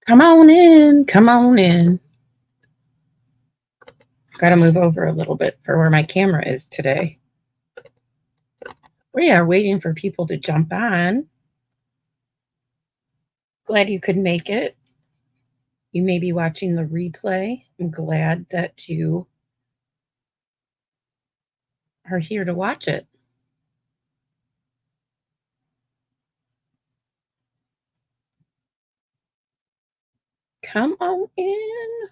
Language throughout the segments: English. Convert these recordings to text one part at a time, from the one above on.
Come on in. Come on in. Got to move over a little bit for where my camera is today. We are waiting for people to jump on. Glad you could make it. You may be watching the replay. I'm glad that you are here to watch it. Come on in.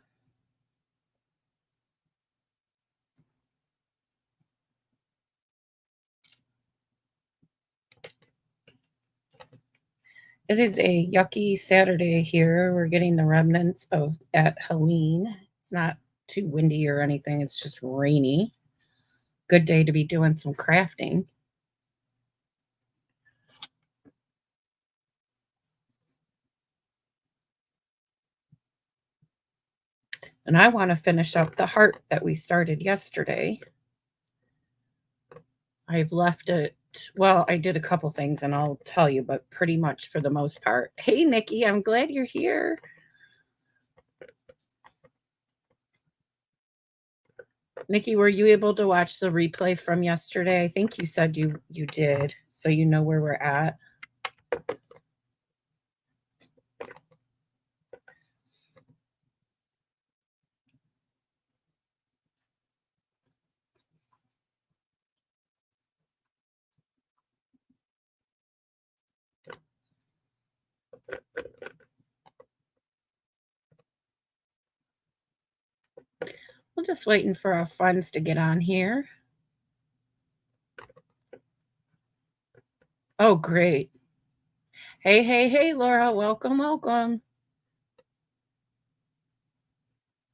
It is a yucky Saturday here. We're getting the remnants of at Helene. It's not too windy or anything. It's just rainy. Good day to be doing some crafting. And I want to finish up the heart that we started yesterday. I've left it, well, I did a couple things and I'll tell you, but pretty much for the most part. Hey, Nikki, I'm glad you're here. Nikki, were you able to watch the replay from yesterday? I think you said you did, so you know where we're at. We're just waiting for our funds to get on here. Oh, great. Hey, hey, hey, Laura. Welcome, welcome.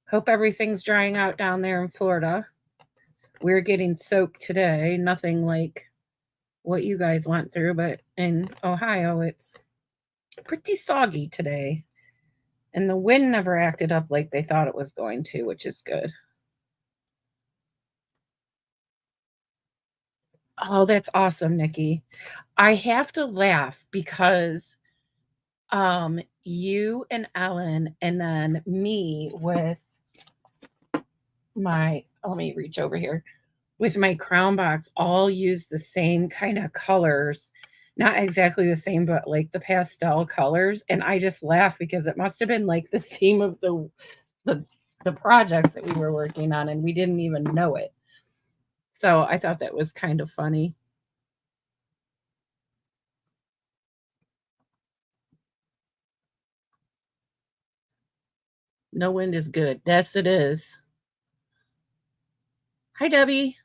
Hope everything's drying out down there in Florida. We're getting soaked today. Nothing like what you guys went through, but in Ohio, it's pretty soggy today. And the wind never acted up like they thought it was going to, which is good. Oh, that's awesome, Nikki. I have to laugh because you and Ellen and then me with my, let me reach over here, with my crown box all use the same kind of colors. Not exactly the same, but like the pastel colors. And I just laugh because it must have been like the theme of the the projects that we were working on and we didn't even know it. So I thought that was kind of funny. No wind is good. Yes, it is. Hi, Debbie.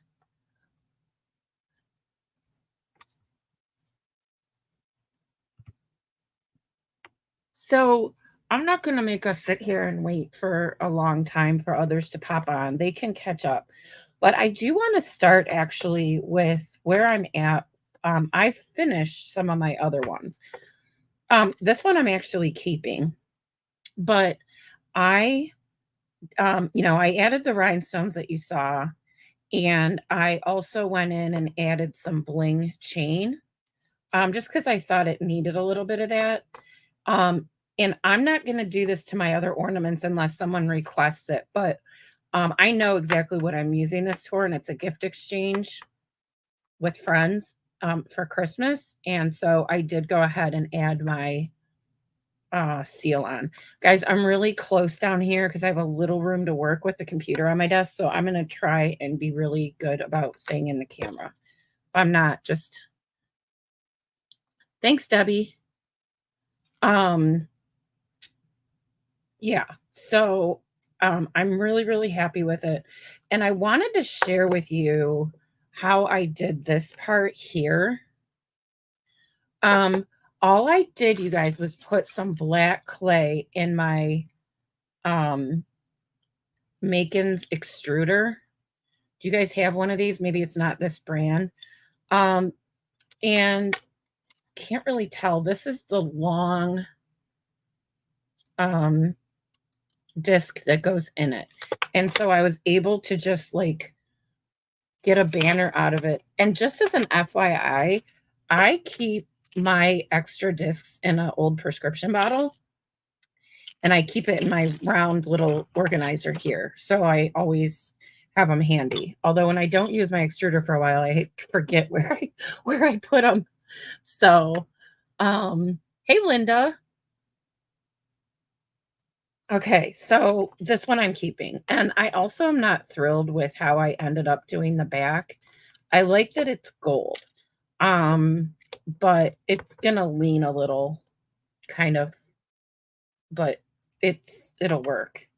So I'm not going to make us sit here and wait for a long time for others to pop on. They can catch up. But I do want to start actually with where I'm at. I finished some of my other ones. This one I'm actually keeping, but I, I added the rhinestones that you saw, and I also went in and added some bling chain, just because I thought it needed a little bit of that. And I'm not going to do this to my other ornaments unless someone requests it, but I know exactly what I'm using this for, and it's a gift exchange with friends for Christmas. And so I did go ahead and add my seal on. Guys, I'm really close down here because I have a little room to work with the computer on my desk. So I'm going to try and be really good about staying in the camera. I'm not just. Thanks, Debbie. Yeah, so I'm really, really happy with it. And I wanted to share with you how I did this part here. All I did, you guys, was put some black clay in my Makin's extruder. Do you guys have one of these? Maybe it's not this brand. And can't really tell. This is the long disc that goes in it. And so I was able to just like get a banner out of it. And just as an FYI, I keep my extra discs in an old prescription bottle. and I keep it in my round little organizer here. So I always have them handy. Although when I don't use my extruder for a while, I forget where I put them. So, hey Linda. Okay, so this one I'm keeping. And I also am not thrilled with how I ended up doing the back. I like that it's gold. Um, but it's gonna lean a little kind of, but it'll work.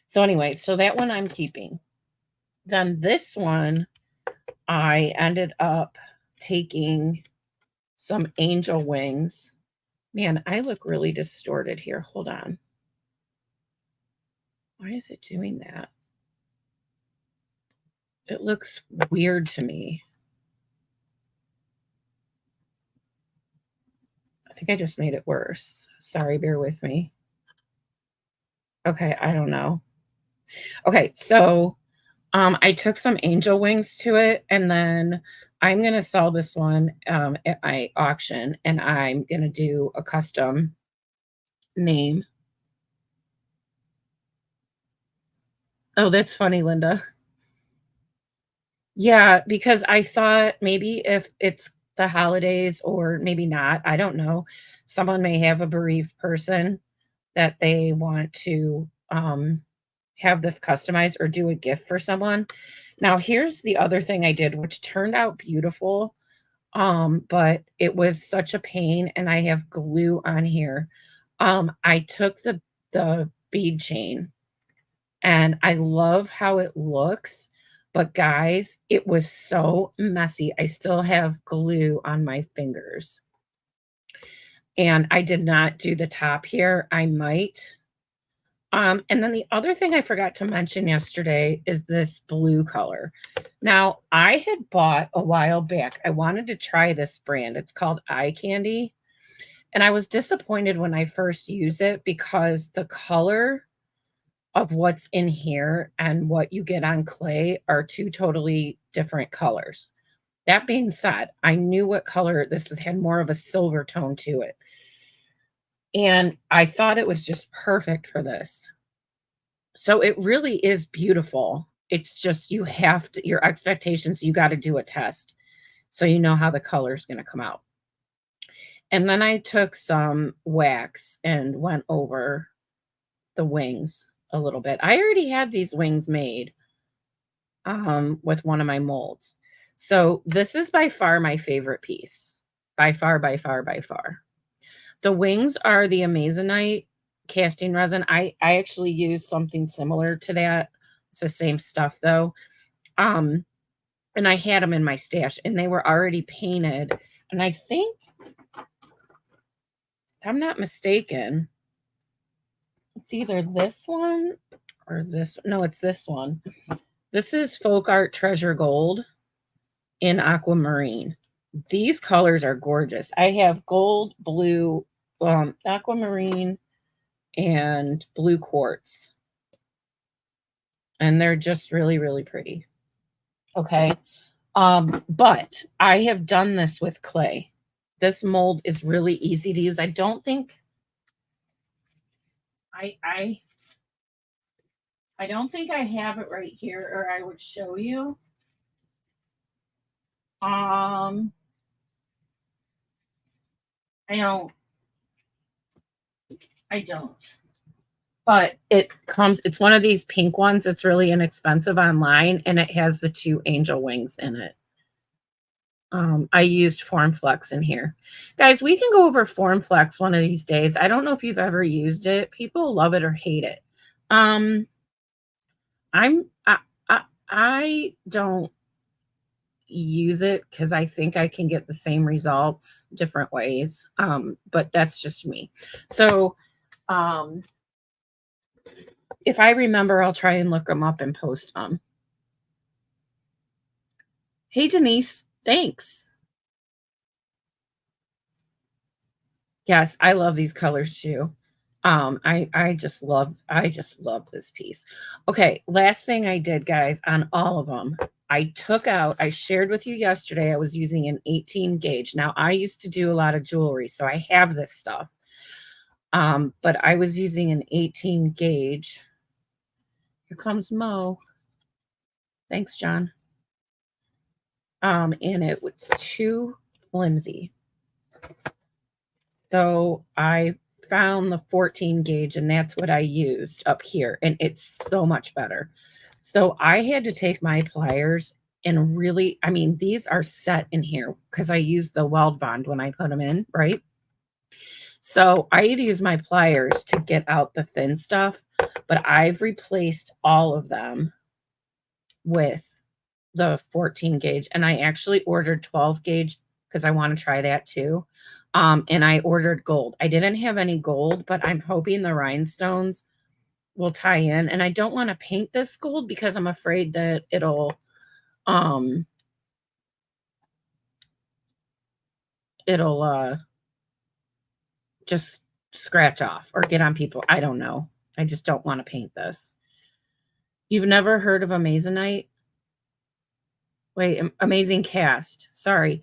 So anyway, so that one I'm keeping. Then this one I ended up taking some angel wings. Man, I look really distorted here. Hold on. Why is it doing that? It looks weird to me. I think I just made it worse. Sorry, bear with me. Okay, I don't know. Okay, so I took some angel wings to it, and then I'm gonna sell this one at my auction, and I'm gonna do a custom name. Oh, that's funny, Linda. Yeah, because I thought maybe if it's the holidays or maybe not, I don't know. Someone may have a bereaved person that they want to have this customized or do a gift for someone. Now, here's the other thing I did, which turned out beautiful. But it was such a pain, and I have glue on here. I took the bead chain, and I love how it looks, but guys, it was so messy. I still have glue on my fingers. And I did not do the top here. I might. And then the other thing I forgot to mention yesterday is this blue color. Now, I had bought a while back, I wanted to try this brand. It's called Eye Candy. And I was disappointed when I first used it because the color of what's in here and what you get on clay are two totally different colors. That being said, I knew what color this was, had more of a silver tone to it. And I thought it was just perfect for this. So it really is beautiful. It's just you have to, your expectations, you got to do a test so you know how the color is going to come out. And then I took some wax and went over the wings a little bit. I already had these wings made with one of my molds. So this is by far my favorite piece. By far, by far, by far. The wings are the Amazonite casting resin. I actually use something similar to that. It's the same stuff though. Um, and I had them in my stash and they were already painted. And I think, if I'm not mistaken, it's either this one or this. No, it's this one. This is Folk Art Treasure Gold in Aquamarine. These colors are gorgeous. I have gold, blue, aquamarine, and blue quartz. And they're just really, really pretty. Okay. But I have done this with clay. This mold is really easy to use. I don't think I don't think I have it right here, or I would show you. Um, I don't. I don't. But it's one of these pink ones. It's really inexpensive online, and it has the two angel wings in it. I used Formflex in here. Guys, we can go over Formflex one of these days. I don't know if you've ever used it. People love it or hate it. Um, I'm I don't use it because I think I can get the same results different ways. But that's just me. So if I remember, I'll try and look them up and post them. Hey Denise, thanks. Yes, I love these colors too. I just love this piece. Okay, last thing I did, guys, on all of them, I shared with you yesterday, I was using an 18 gauge. Now, I used to do a lot of jewelry, so I have this stuff. But I was using an 18 gauge. Here comes Mo. Thanks, John. And it was too flimsy. So I found the 14 gauge, and that's what I used up here, and it's so much better. So I had to take my pliers and really, I mean, these are set in here because I used the weld bond when I put them in, right? So I had to use my pliers to get out the thin stuff, but I've replaced all of them with the 14 gauge, and I actually ordered 12 gauge because I want to try that too. And I ordered gold. I didn't have any gold, but I'm hoping the rhinestones will tie in. And I don't want to paint this gold because I'm afraid that it'll just scratch off or get on people. I don't know. I just don't want to paint this. You've never heard of Amazonite? Wait, Amazing Cast. Sorry.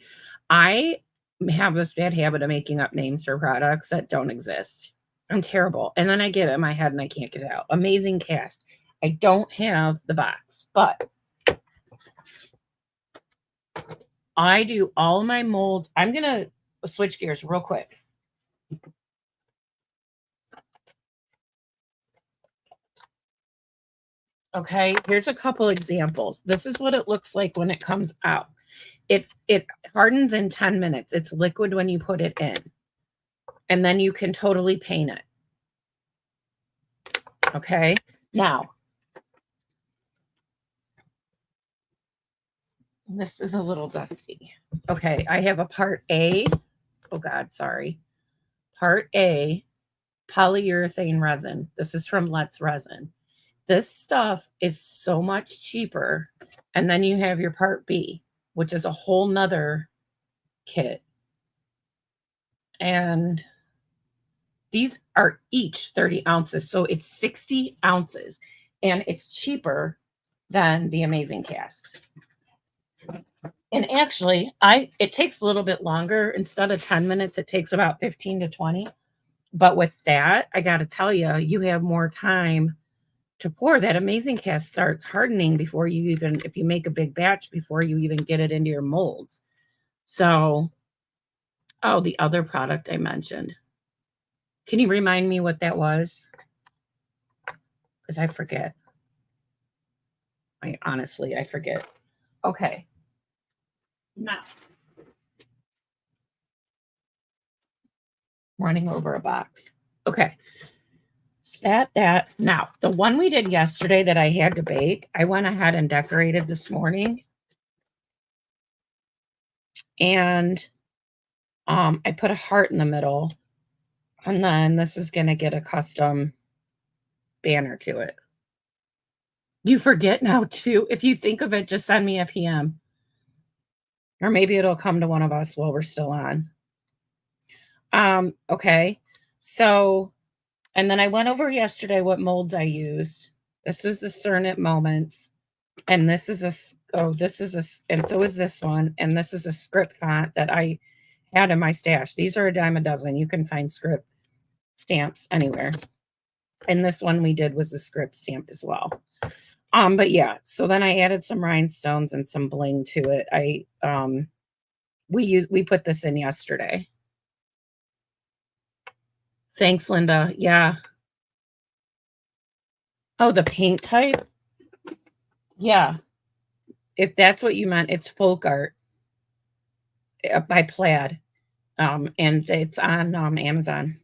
I have this bad habit of making up names for products that don't exist. I'm terrible. And then I get it in my head and I can't get it out. Amazing Cast. I don't have the box, but I do all my molds. I'm going to switch gears real quick. Okay, here's a couple examples. This is what it looks like when it comes out. It hardens in 10 minutes. It's liquid when you put it in. And then you can totally paint it. Okay, now this is a little dusty. Okay, I have a part A. Oh God, sorry. Part A, polyurethane resin. This is from Let's Resin. This stuff is so much cheaper. And then you have your part B, which is a whole nother kit. And these are each 30 ounces. So it's 60 ounces. And it's cheaper than the Amazing Cast. And actually, it takes a little bit longer. Instead of 10 minutes, it takes about 15 to 20. But with that, I got to tell you, you have more time to pour. That Amazing Cast starts hardening before you even, if you make a big batch, before you even get it into your molds. So, oh, the other product I mentioned. Can you remind me what that was? Because I forget. I forget. Okay. Now, running over a box. Okay. So that. Now, the one we did yesterday that I had to bake, I went ahead and decorated this morning. And I put a heart in the middle. And then this is going to get a custom banner to it. You forget now, too. If you think of it, just send me a PM. Or maybe it'll come to one of us while we're still on. Okay. So, and then I went over yesterday what molds I used. This is the Cernit Moments. And this is and so is this one. And this is a script font that I had in my stash. These are a dime a dozen. You can find script stamps anywhere. And this one we did was a script stamp as well. But yeah, so then I added some rhinestones and some bling to it. We put this in yesterday. Thanks, Linda. Yeah. Oh, the paint type? Yeah. If that's what you meant, it's folk art by Plaid. And it's on Amazon.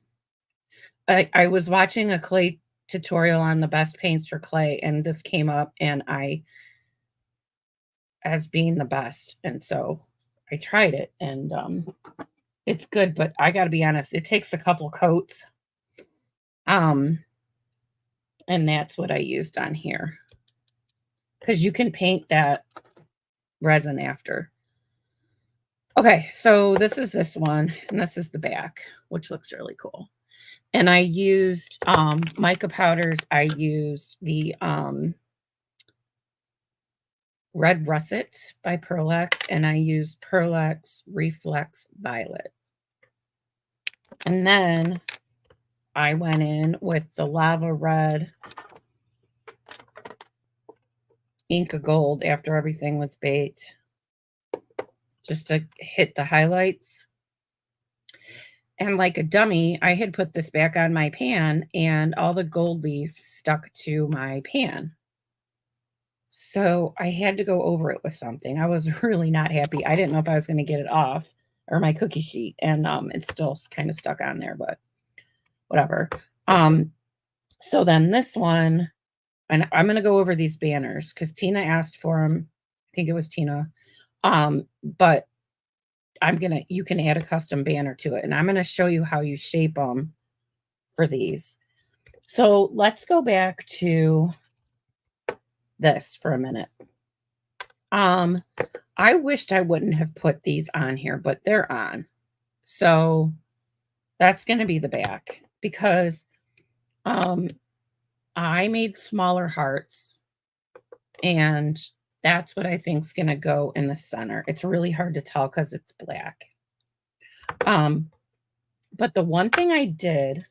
I was watching a clay tutorial on the best paints for clay, and this came up, and as being the best. And so I tried it, and it's good, but I got to be honest, it takes a couple coats. And that's what I used on here, because you can paint that resin after. Okay, so this is this one, and this is the back, which looks really cool. And I used mica powders. I used the Red Russet by Pearl-Ex, and I used Pearl-Ex Reflex Violet. And then I went in with the Lava Red Inca Gold after everything was baked, just to hit the highlights. And like a dummy, I had put this back on my pan and all the gold leaf stuck to my pan. So I had to go over it with something. I was really not happy. I didn't know if I was going to get it off or my cookie sheet, and it's still kind of stuck on there, but whatever. So then this one, and I'm going to go over these banners because Tina asked for them. I think it was Tina. But you can add a custom banner to it, and I'm going to show you how you shape them for these. So let's go back to this for a minute. I wished I wouldn't have put these on here, but they're on. So that's going to be the back because I made smaller hearts, and that's what I think is going to go in the center. It's really hard to tell because it's black. But the one thing I did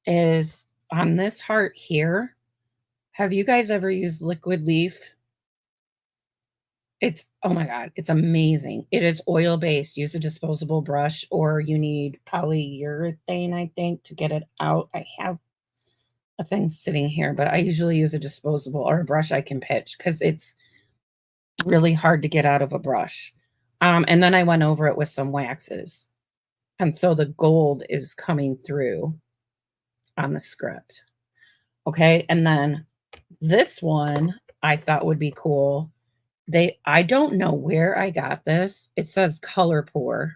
is on this heart here, have you guys ever used liquid leaf? It's, oh my God, it's amazing. It is oil-based. Use a disposable brush, or you need polyurethane, I think, to get it out. I have a thing sitting here, but I usually use a disposable or a brush I can pitch because it's really hard to get out of a brush. And then I went over it with some waxes. And so the gold is coming through on the script. Okay, and then this one I thought would be cool. I don't know where I got this. It says color pour.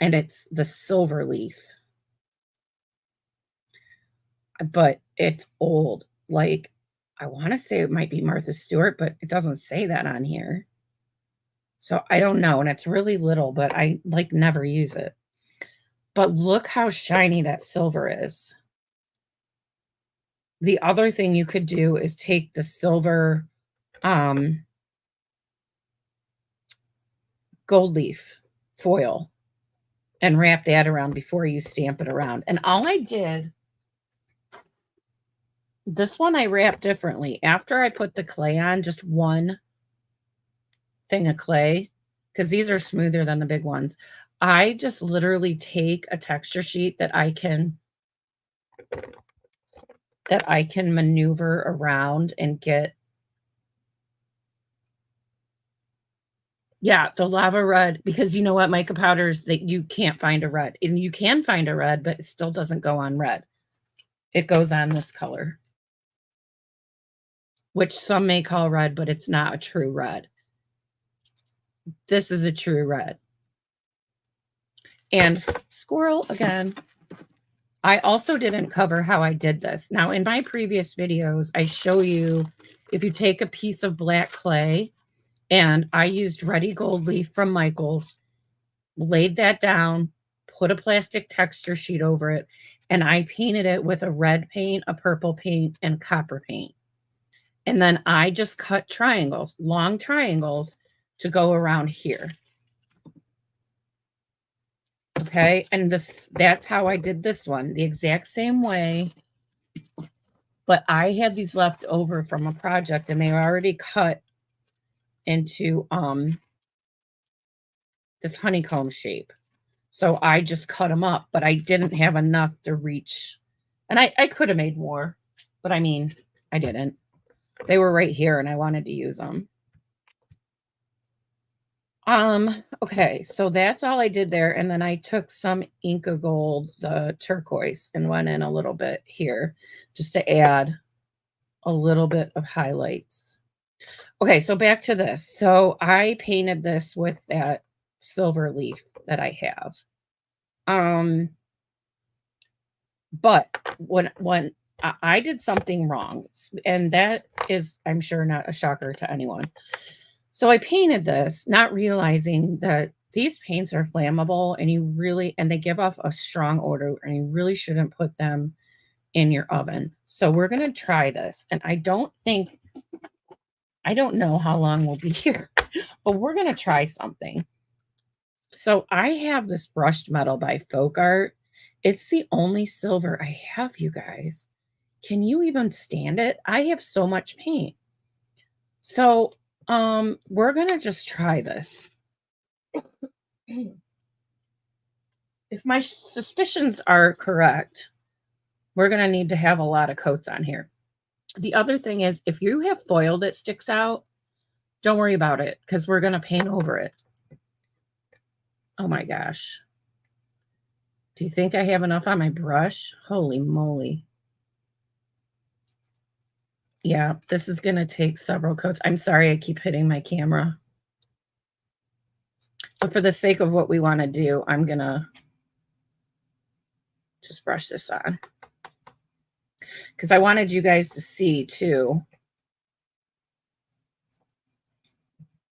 And it's the silver leaf. But it's old. Like, I want to say it might be Martha Stewart, but it doesn't say that on here. So I don't know. And it's really little, but I like never use it. But look how shiny that silver is. The other thing you could do is take the silver gold leaf foil and wrap that around before you stamp it around. And all I did, this one I wrapped differently. After I put the clay on, just one thing of clay, because these are smoother than the big ones, I just literally take a texture sheet that I can maneuver around and get. Yeah, the lava red, because you know what, mica powders, that you can't find a red. And you can find a red, but it still doesn't go on red. It goes on this color, which some may call red, but it's not a true red. This is a true red. And squirrel again. I also didn't cover how I did this. Now, in my previous videos, I show you if you take a piece of black clay, and I used Ready Gold Leaf from Michael's, laid that down, put a plastic texture sheet over it, and I painted it with a red paint, a purple paint, and copper paint. And then I just cut triangles, long triangles, to go around here. Okay, and that's how I did this one, the exact same way. But I had these left over from a project, and they were already cut into this honeycomb shape. So I just cut them up, but I didn't have enough to reach. And I could have made more, but I mean, I didn't. They were right here and I wanted to use them. Okay, so that's all I did there. And then I took some Inca Gold, the turquoise, and went in a little bit here just to add a little bit of highlights. Okay, so back to this. So I painted this with that silver leaf that I have. But when I did something wrong, and that is, I'm sure, not a shocker to anyone. So I painted this, not realizing that these paints are flammable, and they give off a strong odor, and you really shouldn't put them in your oven. So we're going to try this. And I don't know how long we'll be here, but we're going to try something. So I have this brushed metal by Folk Art. It's the only silver I have, you guys. Can you even stand it? I have so much paint. So, we're gonna just try this. If my suspicions are correct, we're gonna need to have a lot of coats on here. The other thing is, if you have foil that sticks out, don't worry about it because we're gonna paint over it. Oh my gosh. Do you think I have enough on my brush? Holy moly. Yeah, this is gonna take several coats. I'm sorry I keep hitting my camera. But for the sake of what we wanna do, I'm gonna just brush this on. Because I wanted you guys to see too.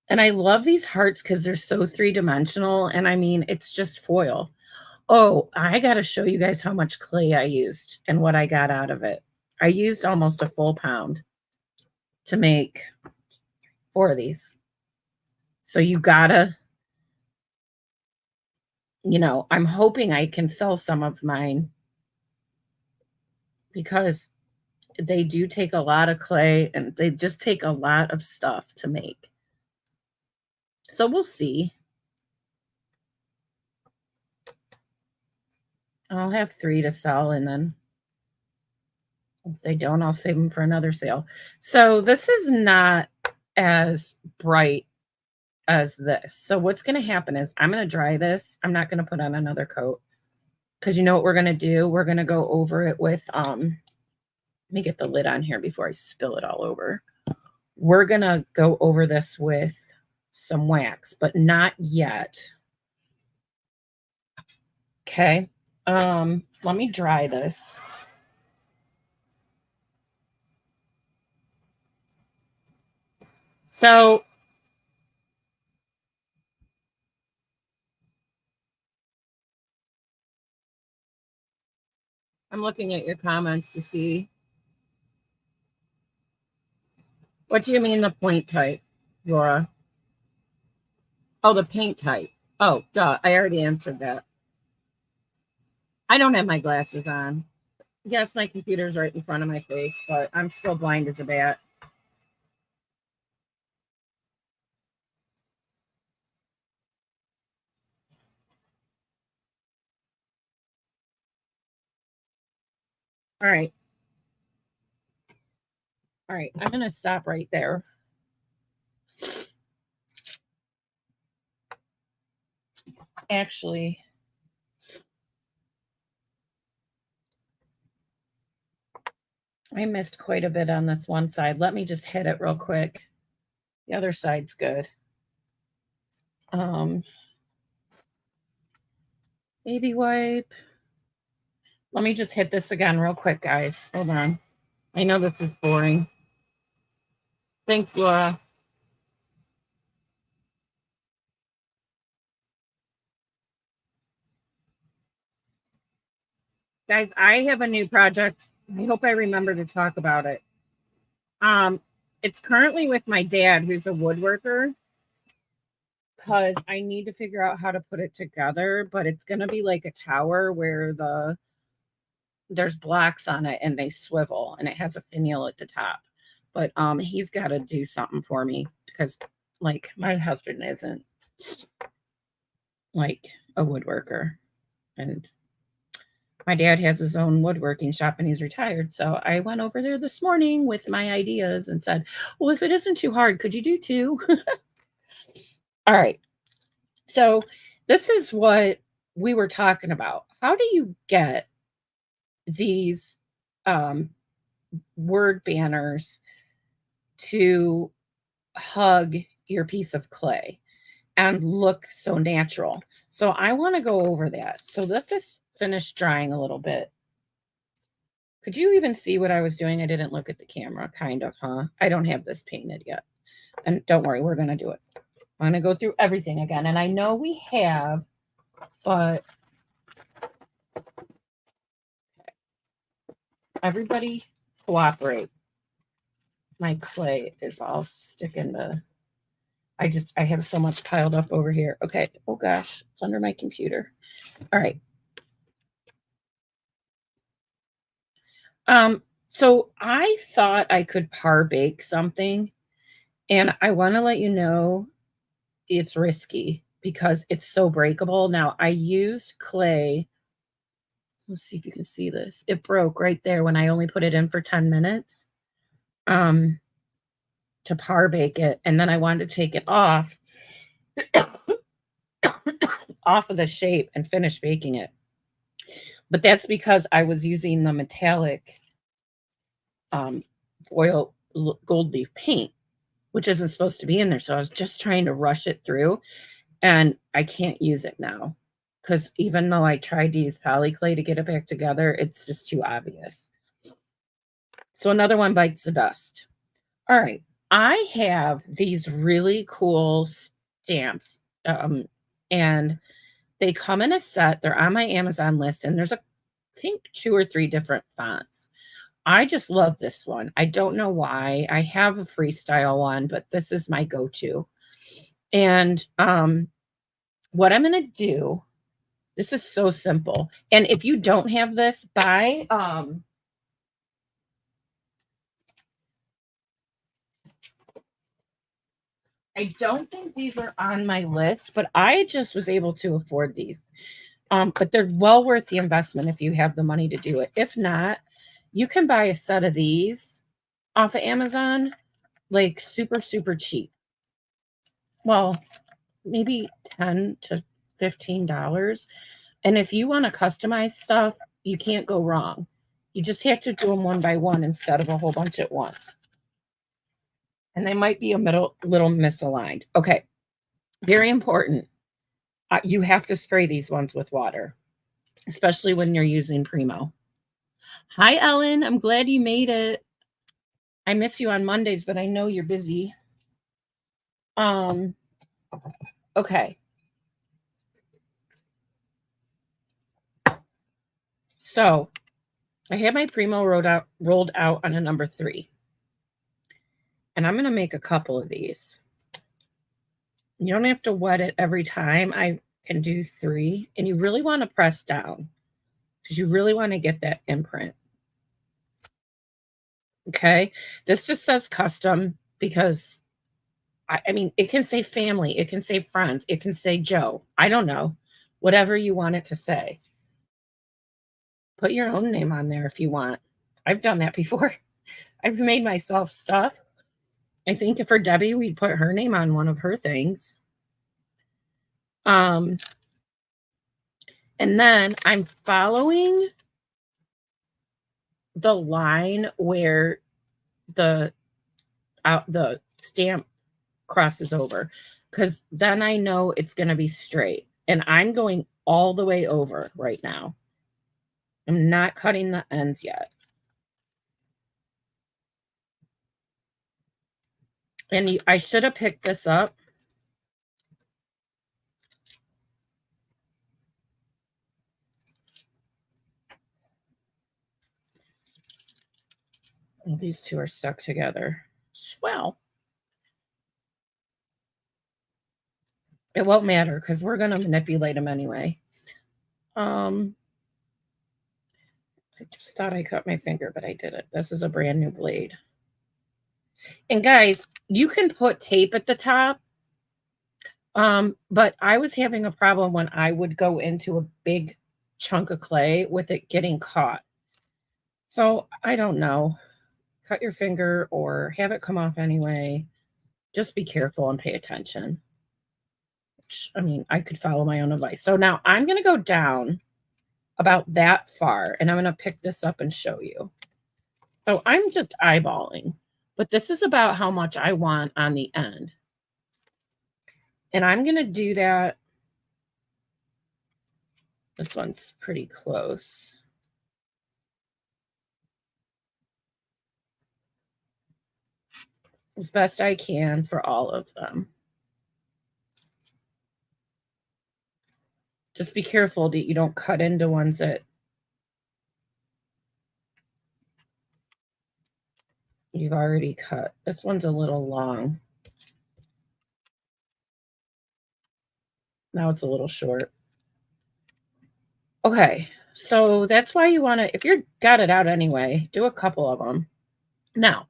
And I love these hearts because they're so three-dimensional, and I mean, it's just foil. Oh, I gotta show you guys how much clay I used and what I got out of it. I used almost a full pound to make 4 of these. So you gotta, I'm hoping I can sell some of mine because they do take a lot of clay and they just take a lot of stuff to make. So we'll see. I'll have 3 to sell, and then if they don't, I'll save them for another sale. So this is not as bright as this. So what's going to happen is I'm going to dry this. I'm not going to put on another coat because you know what we're going to do? We're going to go over it with, let me get the lid on here before I spill it all over. We're going to go over this with some wax, but not yet. Okay. Let me dry this. So I'm looking at your comments to see. What do you mean the point type, Laura? Oh, the paint type. Oh, duh. I already answered that. I don't have my glasses on. Yes, my computer's right in front of my face, but I'm still blind as a bat. All right. All right. I'm going to stop right there. Actually, I missed quite a bit on this one side. Let me just hit it real quick. The other side's good. Baby wipe. Let me just hit this again real quick, guys. Hold on. I know this is boring. Thanks, Laura. Guys, I have a new project. I hope I remember to talk about it. It's currently with my dad, who's a woodworker, because I need to figure out how to put it together, but it's going to be like a tower where there's blocks on it and they swivel and it has a finial at the top. But he's got to do something for me because like my husband isn't like a woodworker, and my dad has his own woodworking shop and he's retired. So I went over there this morning with my ideas and said, well, if it isn't too hard, could you do 2? All right. So this is what we were talking about. How do you get these word banners to hug your piece of clay and look so natural? So I want to go over that. So let this finish drying a little bit. Could you even see what I was doing? I didn't look at the camera, kind of, huh? I don't have this painted yet. And don't worry, we're going to do it. I'm going to go through everything again. And I know we have, but everybody cooperate. My clay is all sticking to, I have so much piled up over here. Okay. Oh gosh, it's under my computer. All right. So I thought I could par bake something, and I want to let you know it's risky because it's so breakable. Now I used clay. Let's see if you can see this. It broke right there when I only put it in for 10 minutes um to par bake it, and then I wanted to take it off of the shape and finish baking it. But that's because I was using the metallic um foil gold leaf paint, which isn't supposed to be in there. So I was just trying to rush it through, and I can't use it now because even though I tried to use polyclay to get it back together, it's just too obvious. So another one bites the dust. All right. I have these really cool stamps, and they come in a set. They're on my Amazon list, and there's I think 2 or 3 different fonts. I just love this one. I don't know why. I have a freestyle one, but this is my go-to. And what I'm gonna do, this is so simple. And if you don't have this, buy I don't think these are on my list, but I just was able to afford these. But they're well worth the investment if you have the money to do it. If not, you can buy a set of these off of Amazon, like super, super cheap. Well, maybe 10 to $15. And if you want to customize stuff, you can't go wrong. You just have to do them one by one instead of a whole bunch at once. And they might be a little misaligned. Okay, very important. You have to spray these ones with water, especially when you're using Primo. Hi, Ellen. I'm glad you made it. I miss you on Mondays, but I know you're busy. Um, okay. So I have my Primo rolled out on a number 3. And I'm going to make a couple of these. You don't have to wet it every time. I can do 3. And you really want to press down because you really want to get that imprint. Okay. This just says custom because, I mean, it can say family, it can say friends, it can say Joe. I don't know. Whatever you want it to say. Put your own name on there if you want. I've done that before. I've made myself stuff. I think for Debbie, we'd put her name on one of her things. Um, and then I'm following the line where the the stamp crosses over, because then I know it's going to be straight. And I'm going all the way over right now. I'm not cutting the ends yet. And I should have picked this up. Well, these two are stuck together. Swell. It won't matter because we're going to manipulate them anyway. I just thought I cut my finger, but I didn't. This is a brand new blade. And guys, you can put tape at the top. But I was having a problem when I would go into a big chunk of clay with it getting caught. So I don't know. Cut your finger or have it come off anyway. Just be careful and pay attention. I mean, I could follow my own advice. So now I'm going to go down about that far and I'm going to pick this up and show you. So I'm just eyeballing, but this is about how much I want on the end. And I'm going to do that. This one's pretty close. As best I can for all of them. Just be careful that you don't cut into ones that you've already cut. This one's a little long. Now it's a little short. Okay, so that's why you want to, if you're got it out anyway, do a couple of them. Now,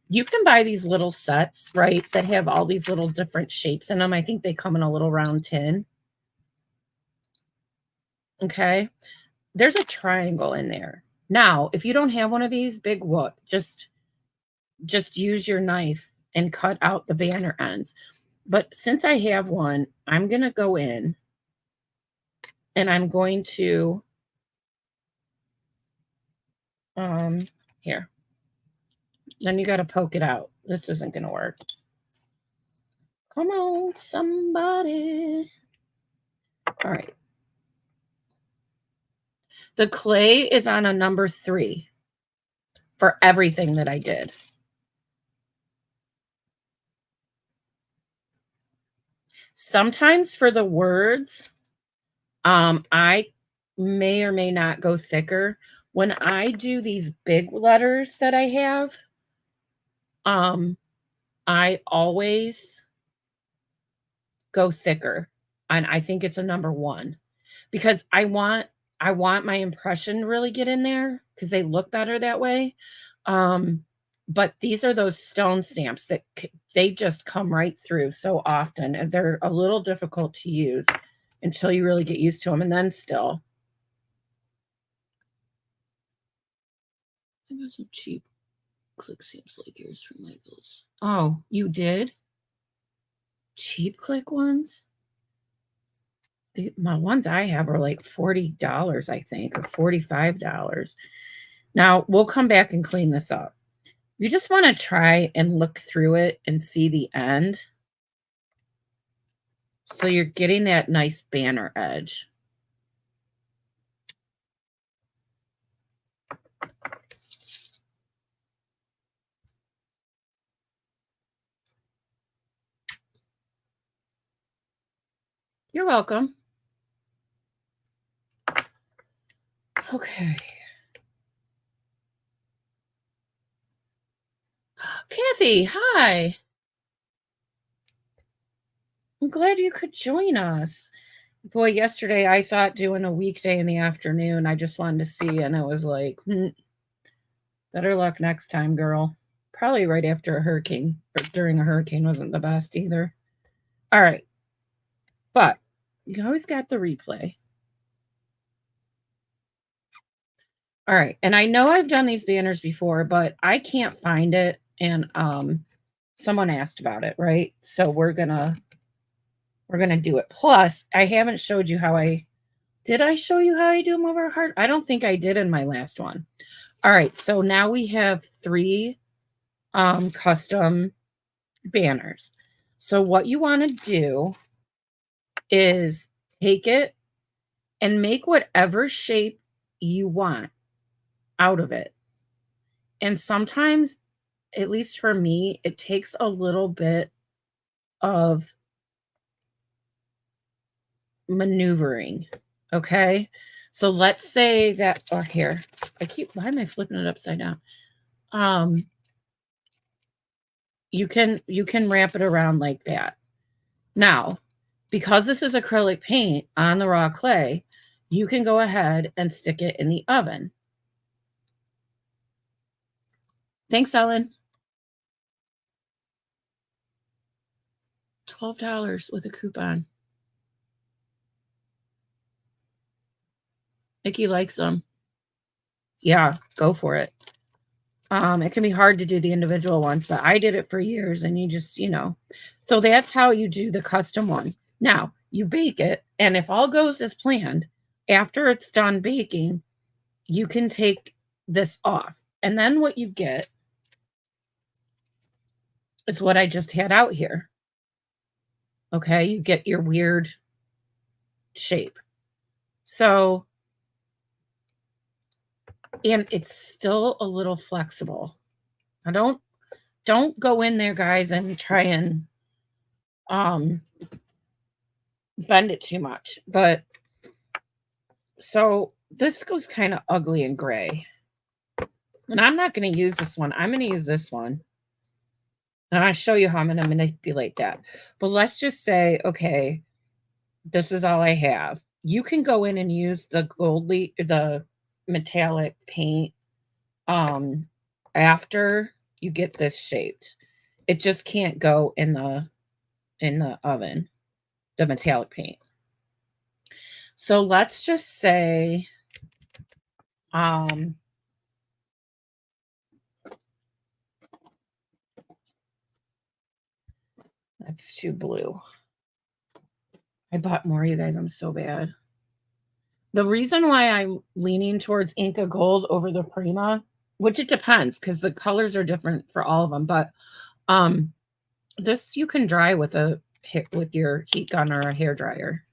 you can buy these little sets, right, that have all these little different shapes in them. I think they come in a little round tin. Okay, there's a triangle in there. Now, if you don't have one of these, big whoop, just use your knife and cut out the banner ends. But since I have one, I'm going to go in and I'm going to, here. Then you got to poke it out. This isn't going to work. Come on, somebody. All right. The clay is on a number 3 for everything that I did. Sometimes for the words, I may or may not go thicker. When I do these big letters that I have, I always go thicker. And I think it's a number 1 because I want my impression to really get in there because they look better that way. But these are those stone stamps that they just come right through so often, and they're a little difficult to use until you really get used to them. And then still, I got some cheap click stamps like yours from Michaels. Oh, you did? Cheap click ones? My ones I have are like $40, I think, or $45. Now, we'll come back and clean this up. You just want to try and look through it and see the end. So you're getting that nice banner edge. You're welcome. Okay. Kathy, hi. I'm glad you could join us. Boy, yesterday I thought doing a weekday in the afternoon. I just wanted to see, and it was like, better luck next time, girl. Probably right after a hurricane or during a hurricane wasn't the best either. All right. But you always got the replay. All right. And I know I've done these banners before, but I can't find it. And someone asked about it, right? So we're gonna do it. Plus, I haven't showed you how did I show you how I do them over heart? I don't think I did in my last one. All right, so now we have 3 custom banners. So what you want to do is take it and make whatever shape you want out of it. And sometimes, at least for me, it takes a little bit of maneuvering. Okay. So let's say that, or here, why am I flipping it upside down? You can wrap it around like that. Now, because this is acrylic paint on the raw clay, you can go ahead and stick it in the oven. Thanks, Ellen. $12 with a coupon. Nikki likes them. Yeah, go for it. It can be hard to do the individual ones, but I did it for years, and you just, so that's how you do the custom one. Now, you bake it, and if all goes as planned, after it's done baking, you can take this off. And then what you get is what I just had out here. Okay, you get your weird shape. So, and it's still a little flexible. Now don't go in there, guys, and try and bend it too much. But so this goes kind of ugly and gray. And I'm not going to use this one. I'm going to use this one. And I'll show you how I'm going to manipulate that. But let's just say, okay, This is all I have. You can go in and use the metallic paint, um, after you get this shaped. It just can't go in the oven, the metallic paint. So let's just say, um, that's too blue. I bought more, you guys. I'm so bad. The reason why I'm leaning towards Inca Gold over the Prima, which it depends because the colors are different for all of them, but um, this you can dry with with your heat gun or a hair dryer.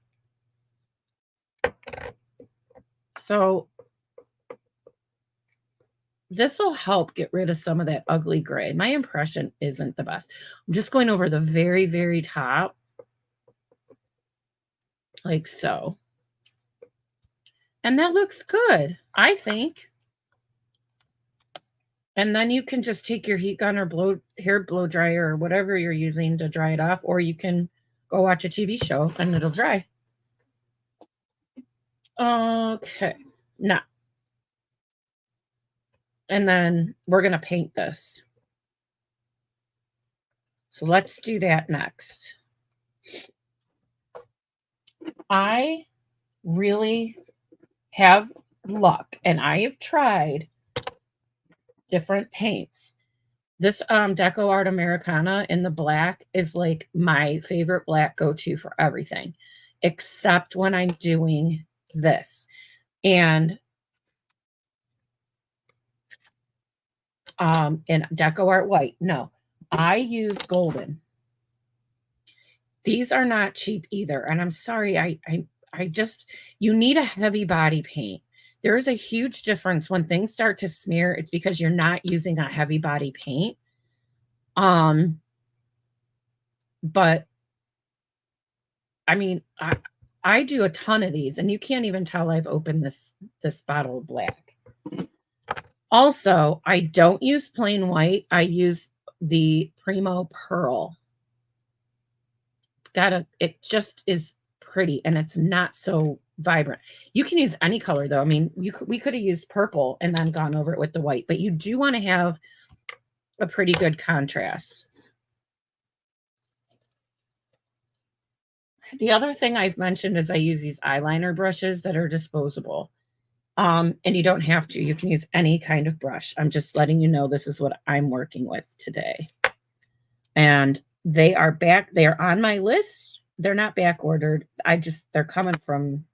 So this will help get rid of some of that ugly gray. My impression isn't the best. I'm just going over the very, very top, like so. And that looks good, I think. And then you can just take your heat gun or hair blow dryer or whatever you're using to dry it off, or you can go watch a TV show and it'll dry. Okay. Now, and then we're going to paint this. So let's do that next. I really have luck and I have tried different paints. This Deco Art Americana in the black is like my favorite black go-to for everything, except when I'm doing this. And in Deco Art White, no, I use golden. These are not cheap either. And I'm sorry, I just, you need a heavy body paint. There is a huge difference when things start to smear. It's because you're not using a heavy body paint. But I mean, I do a ton of these, and you can't even tell I've opened this bottle of black. Also, I don't use plain white. I use the Primo Pearl. It just is pretty, and it's not so vibrant. You can use any color though. I mean, we could have used purple and then gone over it with the white, but you do want to have a pretty good contrast. The other thing I've mentioned is I use these eyeliner brushes that are disposable. And you don't have to. You can use any kind of brush. I'm just letting you know this is what I'm working with today. And they are on my list. They're not back ordered. They're coming from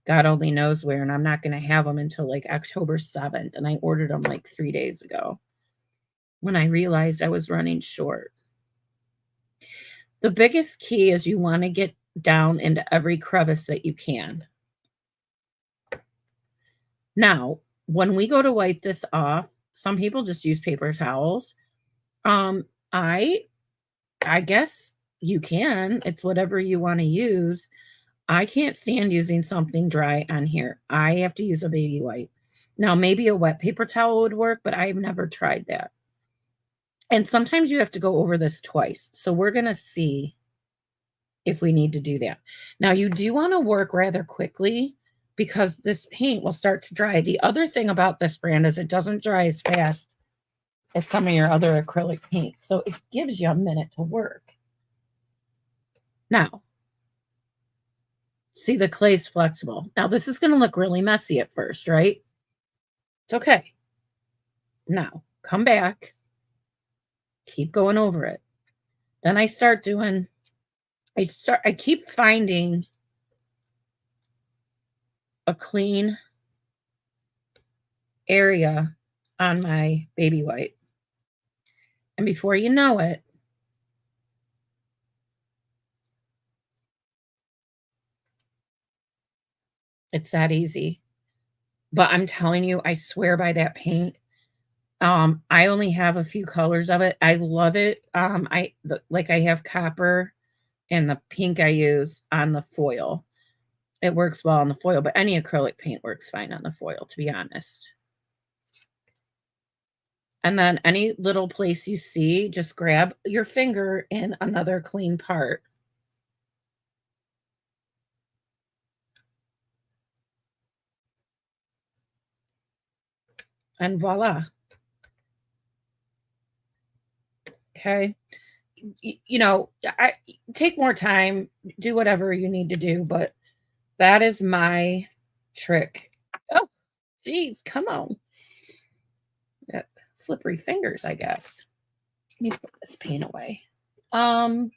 God only knows where, and I'm not going to have them until like October 7th. And I ordered them like 3 days ago when I realized I was running short. The biggest key is you want to get down into every crevice that you can. Now, when we go to wipe this off, some people just use paper towels. I guess you can. It's whatever you want to use. I can't stand using something dry on here. I have to use a baby wipe. Now, maybe a wet paper towel would work, but I've never tried that. And sometimes you have to go over this twice. So we're going to see if we need to do that. Now, you do want to work rather quickly because this paint will start to dry. The other thing about this brand is it doesn't dry as fast as some of your other acrylic paints. So it gives you a minute to work. Now, see, the clay's flexible. Now, this is going to look really messy at first, right? It's okay. Now, come back. Keep going over it. Then I keep finding a clean area on my baby wipe. And before you know it, it's that easy. But I'm telling you, I swear by that paint. I only have a few colors of it. I love it. I have copper and the pink I use on the foil. It works well on the foil, but any acrylic paint works fine on the foil, to be honest. And then any little place you see, just grab your finger in another clean part and voila. Okay. You know, I take more time, do whatever you need to do, but that is my trick. Oh, geez, come on. Got slippery fingers, I guess. Let me put this paint away. Um,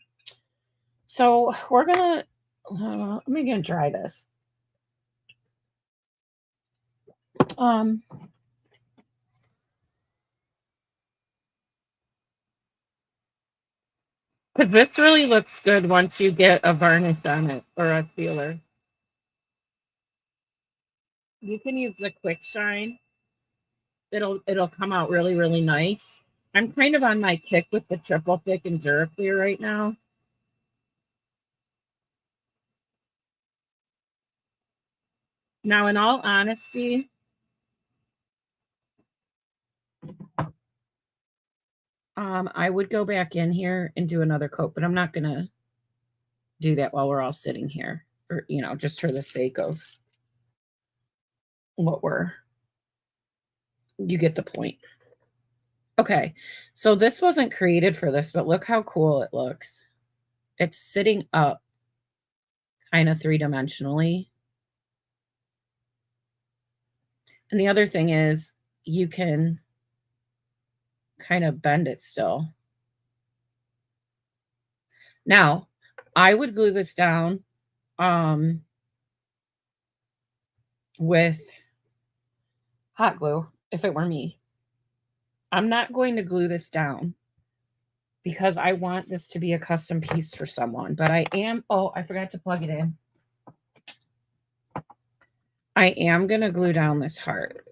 so we're gonna I'm gonna dry this. Um, because this really looks good once you get a varnish on it or a sealer. You can use the quick shine. It'll come out really, really nice. I'm kind of on my kick with the triple thick and Duraclear right now. Now, in all honesty, I would go back in here and do another coat, but I'm not gonna do that while we're all sitting here, or just for the sake of what we're. You get the point. Okay, so this wasn't created for this, but look how cool it looks. It's sitting up kind of three-dimensionally. And the other thing is you can kind of bend it still. Now, I would glue this down with hot glue if it were me. I'm not going to glue this down because I want this to be a custom piece for someone, but I am, oh, I forgot to plug it in. I am going to glue down this heart.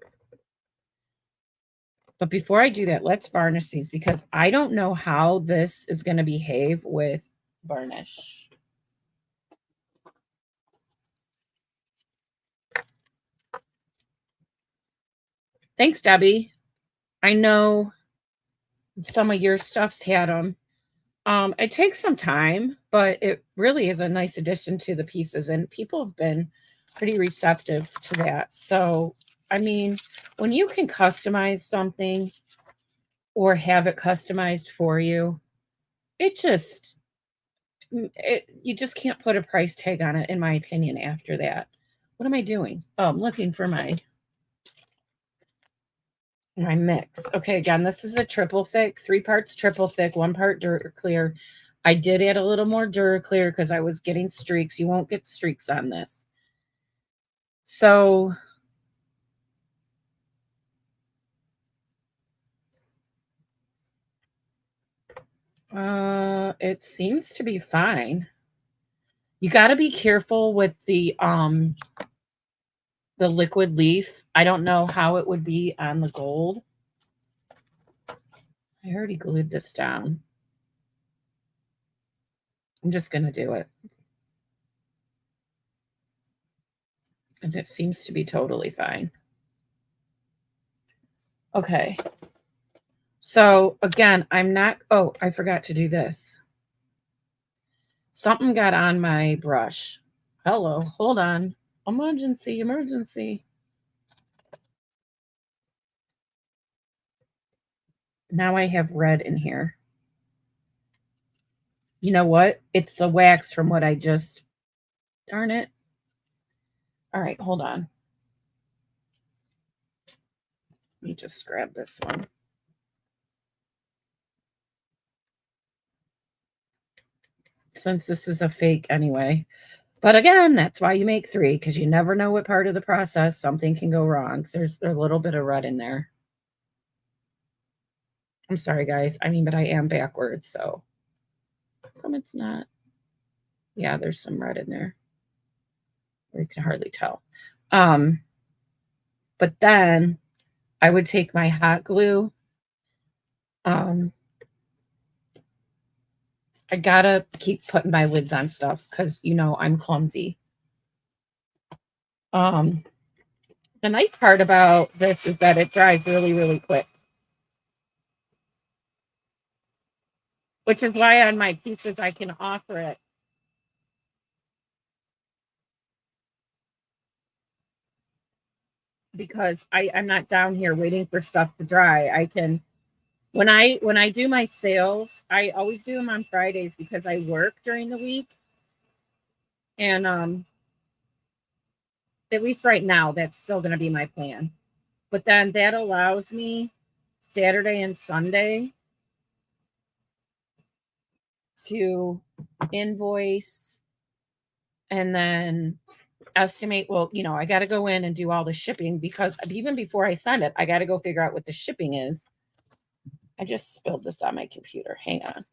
But before I do that, let's varnish these because I don't know how this is going to behave with varnish. Thanks, Debbie. I know some of your stuff's had them. It takes some time, but it really is a nice addition to the pieces, and people have been pretty receptive to that. So, I mean, when you can customize something or have it customized for you, it just you just can't put a price tag on it, in my opinion, after that. What am I doing? Oh, I'm looking for my mix. Okay, again, this is a triple thick, 3 parts triple thick, 1 part Duraclear. I did add a little more Duraclear because I was getting streaks. You won't get streaks on this. So it seems to be fine. You got to be careful with the liquid leaf. I don't know how it would be on the gold. I already glued this down. I'm just going to do it. And it seems to be totally fine. Okay. So again, I'm not, oh, I forgot to do this. Something got on my brush. Hello, hold on. Emergency, emergency. Now I have red in here. You know what? It's the wax from what I just, darn it. All right, hold on. Let me just grab this one. Since this is a fake anyway. But again, that's why you make 3, because you never know what part of the process something can go wrong. There's a little bit of red in there. I'm sorry, guys. I mean, but I am backwards, so how come it's not? Yeah, there's some red in there. Or you can hardly tell. But then I would take my hot glue. I gotta keep putting my lids on stuff because I'm clumsy. Um, the nice part about this is that it dries really, really quick. Which is why on my pieces I can offer it. because I'm not down here waiting for stuff to dry. I can when I do my sales, I always do them on Fridays because I work during the week. And at least right now, that's still going to be my plan. But then that allows me Saturday and Sunday to invoice and then estimate. Well, I got to go in and do all the shipping because even before I send it, I got to go figure out what the shipping is. I just spilled this on my computer. Hang on.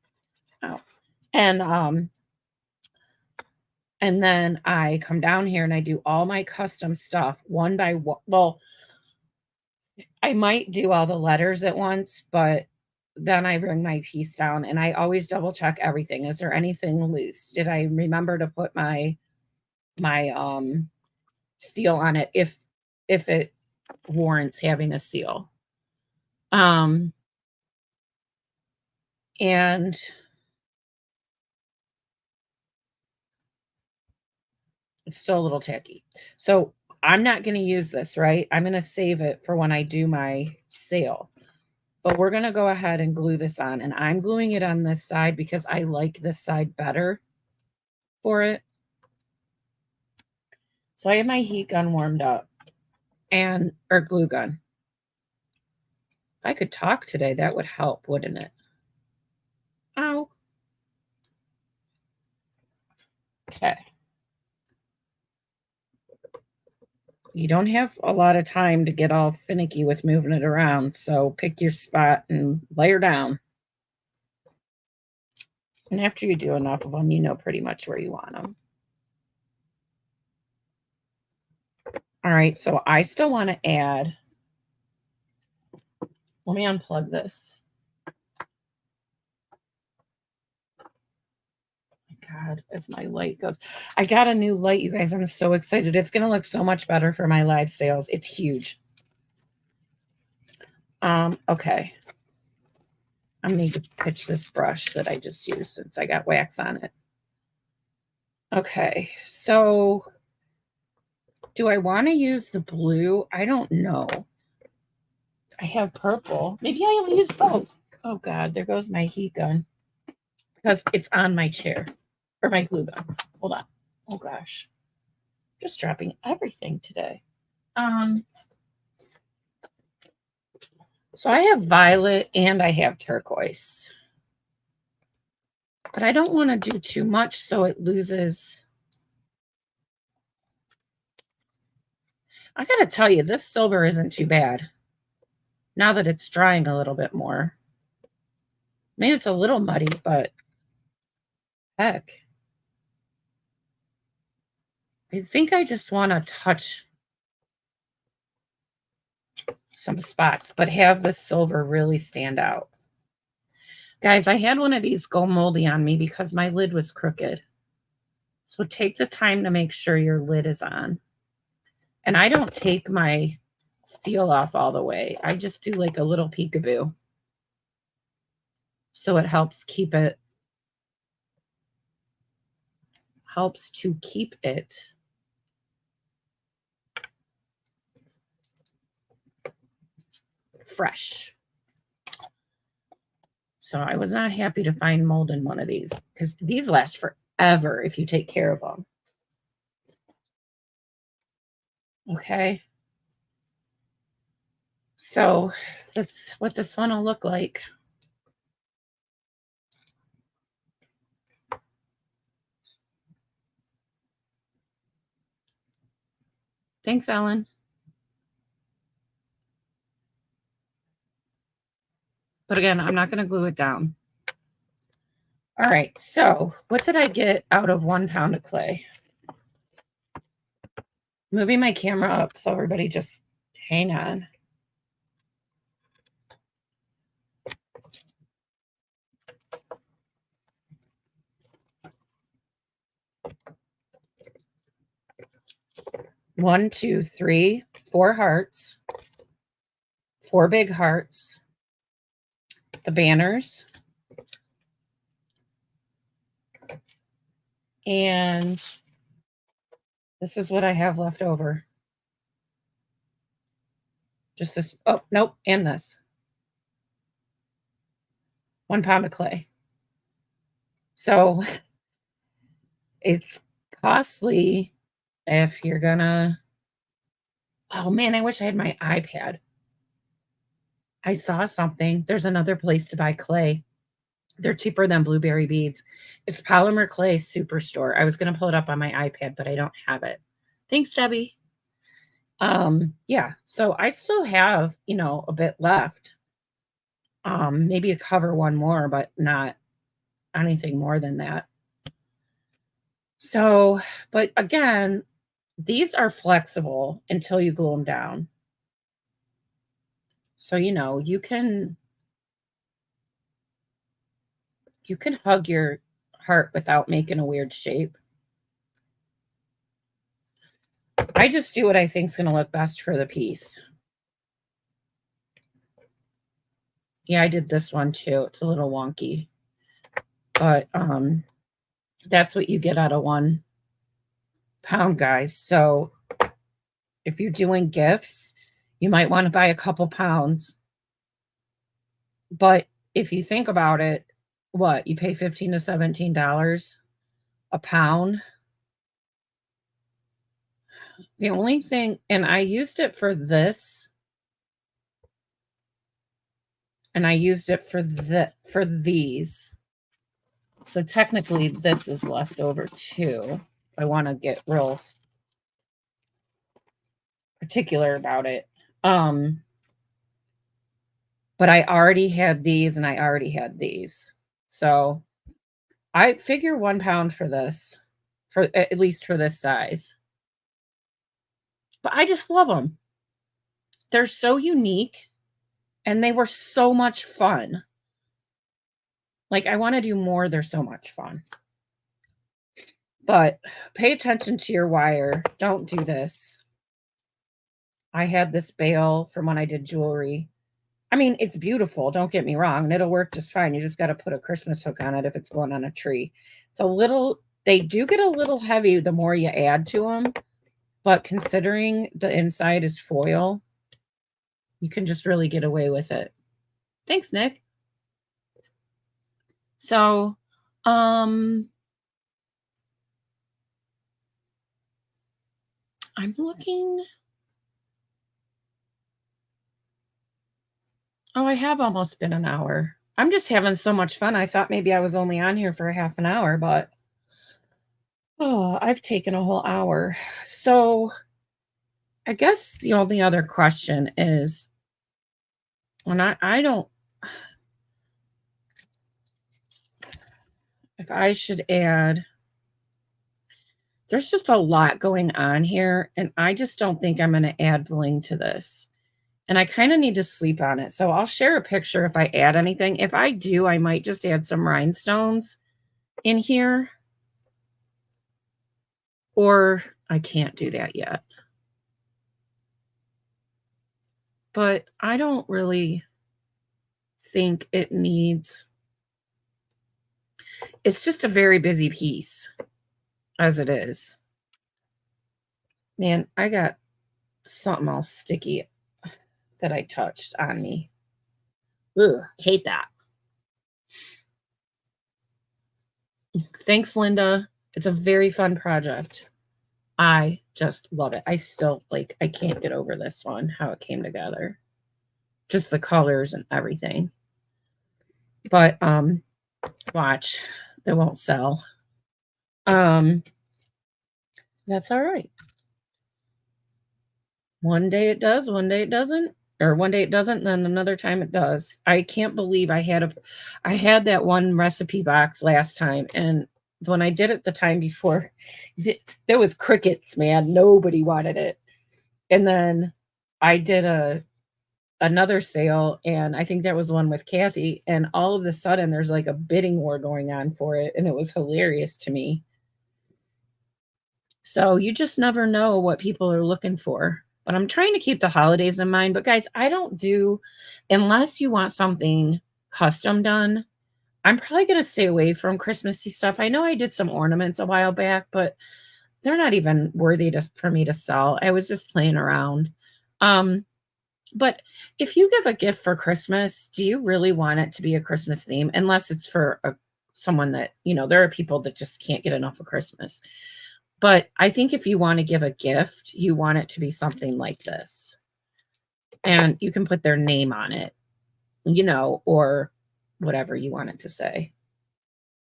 Oh. And then I come down here and I do all my custom stuff one by one. Well, I might do all the letters at once, but then I bring my piece down and I always double check everything. Is there anything loose? Did I remember to put my seal on it if it warrants having a seal? And it's still a little tacky. So I'm not going to use this, right? I'm going to save it for when I do my sale. But we're going to go ahead and glue this on. And I'm gluing it on this side because I like this side better for it. So I have my heat gun warmed up or glue gun. If I could talk today, that would help, wouldn't it? Ow. Okay. You don't have a lot of time to get all finicky with moving it around, so pick your spot and layer down. And after you do enough of them, you know pretty much where you want them. All right, so I still want to add, let me unplug this. God, as my light goes. I got a new light, you guys. I'm so excited. It's going to look so much better for my live sales. It's huge. Okay. I'm going to pitch this brush that I just used since I got wax on it. Okay, so do I want to use the blue? I don't know. I have purple. Maybe I'll use both. Oh, God, there goes my heat gun because it's on my chair or my glue gun. Hold on. Oh, gosh. Just dropping everything today. So I have violet and I have turquoise. But I don't want to do too much so it loses. I got to tell you, this silver isn't too bad. Now that it's drying a little bit more. I mean, it's a little muddy, but heck. I think I just want to touch some spots, but have the silver really stand out. Guys, I had one of these go moldy on me because my lid was crooked. So take the time to make sure your lid is on. And I don't take my seal off all the way. I just do like a little peekaboo. So it helps to keep it fresh. So I was not happy to find mold in one of these because these last forever if you take care of them. Okay. So that's what this one will look like. Thanks, Ellen. But again, I'm not going to glue it down. All right. So what did I get out of 1 pound of clay? Moving my camera up so everybody just hang on. One, two, three, 4 hearts, 4 big hearts, the banners, and this is what I have left over. Just this. Oh, nope. And this 1 pound of clay. So it's costly if you're gonna. Oh man, I wish I had my iPad. I saw something. There's another place to buy clay. They're cheaper than blueberry beads. It's Polymer Clay Superstore. I was gonna pull it up on my iPad, but I don't have it. Thanks, Debbie. Yeah, so I still have, a bit left. Maybe to cover one more, but not anything more than that. So, but again, these are flexible until you glue them down. So, you can hug your heart without making a weird shape. I just do what I think is going to look best for the piece. Yeah, I did this one too. It's a little wonky. But that's what you get out of 1 pound, guys. So if you're doing gifts, you might want to buy a couple pounds. But if you think about it, what, you pay $15 to $17 a pound? The only thing, and I used it for this, and I used it for these. So technically this is left over too. I want to get real particular about it. But I already had these and I already had these. So I figure 1 pound for this, for at least for this size. But I just love them. They're so unique and they were so much fun. Like, I want to do more. They're so much fun. But pay attention to your wire. Don't do this. I had this bail from when I did jewelry. I mean, it's beautiful. Don't get me wrong. And it'll work just fine. You just got to put a Christmas hook on it if it's going on a tree. It's a little, they do get a little heavy the more you add to them. But considering the inside is foil, you can just really get away with it. Thanks, Nick. So, I'm looking. Oh, I have almost been an hour. I'm just having so much fun. I thought maybe I was only on here for a half an hour, but I've taken a whole hour. So I guess the only other question is, when I don't, if I should add, there's just a lot going on here, and I just don't think I'm going to add bling to this. And I kind of need to sleep on it. So I'll share a picture if I add anything. If I do, I might just add some rhinestones in here. Or I can't do that yet. But I don't really think it needs. It's just a very busy piece as it is. Man, I got something else sticky that I touched on me. Ugh, hate that. Thanks, Linda. It's a very fun project. I just love it. I still I can't get over this one, how it came together. Just the colors and everything. But watch, they won't sell. That's all right. One day it does, one day it doesn't, or one day it doesn't, and then another time it does. I can't believe I had that one recipe box last time, and when I did it the time before, there was crickets, man. Nobody wanted it. And then I did another sale, and I think that was one with Kathy, and all of a sudden there's like a bidding war going on for it, and it was hilarious to me. So you just never know what people are looking for. But I'm trying to keep the holidays in mind. But guys, I don't do, unless you want something custom done, I'm probably going to stay away from Christmassy stuff. I know I did some ornaments a while back, but they're not even worthy for me to sell. I was just playing around. But if you give a gift for Christmas, do you really want it to be a Christmas theme? Unless it's for someone that, there are people that just can't get enough of Christmas. But I think if you want to give a gift, you want it to be something like this. And you can put their name on it, or whatever you want it to say.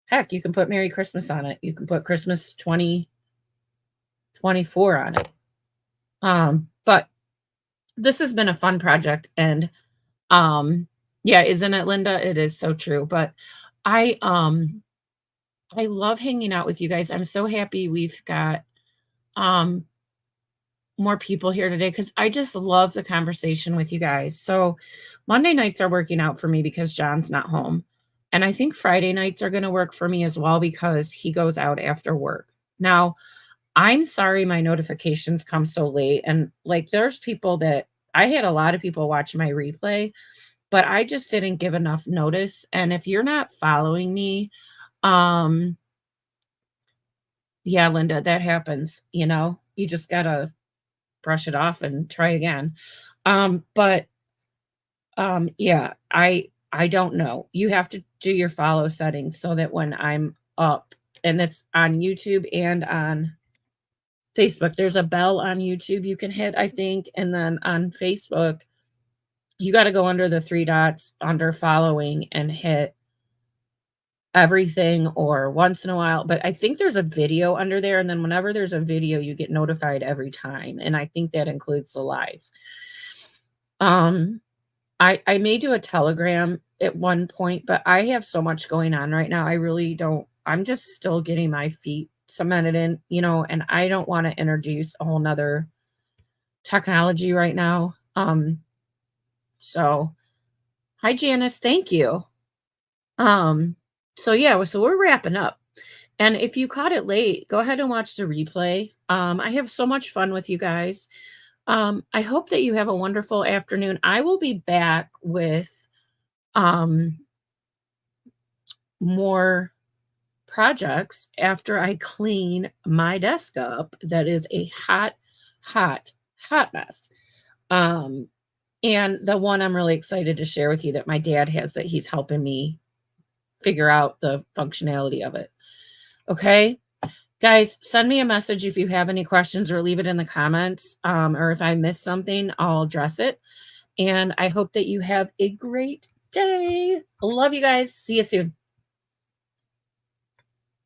Heck, you can put Merry Christmas on it. You can put Christmas 2024 on it. But this has been a fun project, and yeah, isn't it, Linda? It is so true. But I love hanging out with you guys. I'm so happy we've got um more people here today because I just love the conversation with you guys. So Monday nights are working out for me because John's not home. And I think Friday nights are going to work for me as well because he goes out after work. Now, I'm sorry my notifications come so late. And like there's people that I had a lot of people watch my replay, but I just didn't give enough notice. And if you're not following me, um, yeah, Linda, that happens, you just gotta brush it off and try again. But yeah, I don't know. You have to do your follow settings so that when I'm up, and it's on YouTube and on Facebook, there's a bell on YouTube you can hit, I think, and then on Facebook, you got to go under the three dots under following and hit everything or once in a while. But I think there's a video under there, and then whenever there's a video, you get notified every time, and I think that includes the lives. I may do a Telegram at one point, but I have so much going on right now. I really don't. I'm just still getting my feet cemented in, and I don't want to introduce a whole nother technology right now. So hi Janice, thank you. So yeah, so we're wrapping up. And if you caught it late, go ahead and watch the replay. I have so much fun with you guys. I hope that you have a wonderful afternoon. I will be back with more projects after I clean my desk up. That is a hot, hot, hot mess. And the one I'm really excited to share with you that my dad has that he's helping me figure out the functionality of it. Okay. Guys, send me a message if you have any questions or leave it in the comments. Or if I missed something, I'll address it. And I hope that you have a great day. Love you guys. See you soon.